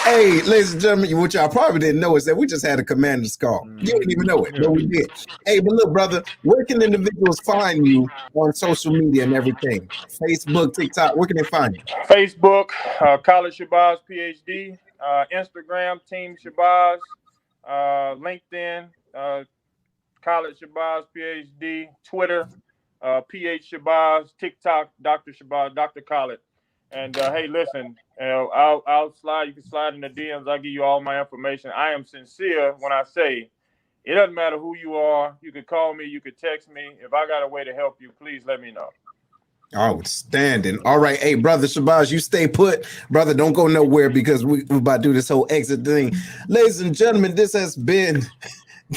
hey, ladies and gentlemen, what y'all probably didn't know is that we just had a commander's call. You didn't even know it, but we did. Hey, but look, brother, where can individuals find you on social media and everything? Facebook, TikTok, where can they find you? Facebook, Col Shabazz, PhD. Instagram, Team Shabazz. LinkedIn, Khallid Shabazz, PhD. Twitter, PH Shabazz. TikTok, Dr. Shabazz, Dr. Khallid. And hey, listen, I'll slide. You can slide in the DMs. I'll give you all my information. I am sincere when I say it doesn't matter who you are. You could call me. You could text me. If I got a way to help you, please let me know. Outstanding. All right. Hey, brother Shabazz, you stay put. Brother, don't go nowhere because we're about to do this whole exit thing. Ladies and gentlemen, this has been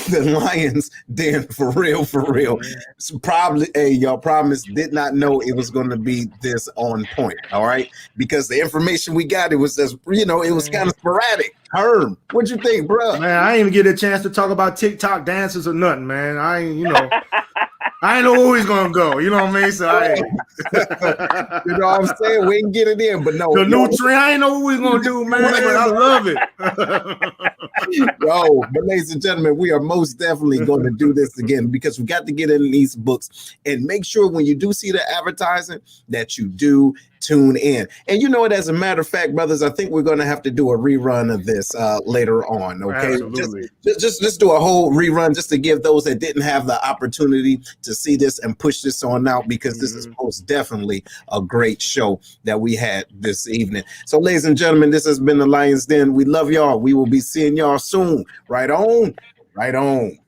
the Lions Den for real, for real. So probably, hey, y'all promise did not know it was going to be this on point. All right. Because the information we got, it was just, it was kind of sporadic. Herm, what'd you think, bro? Man, I didn't even get a chance to talk about TikTok dances or nothing, man. I ain't know where he's gonna go. You know what I mean? So you know what I'm saying? We didn't get it in, but no. The new trend, I ain't know what we're gonna do, man. But I love it. But ladies and gentlemen, we are most definitely going to do this again because we got to get in these books and make sure when you do see the advertising that you do tune in. And you know what? As a matter of fact, brothers, I think we're going to have to do a rerun of this later on. Okay, just let's do a whole rerun just to give those that didn't have the opportunity to see this and push this on out because this is most definitely a great show that we had this evening. So, ladies and gentlemen, this has been the Lions Den. We love y'all. We will be seeing y'all soon. Right on. Right on.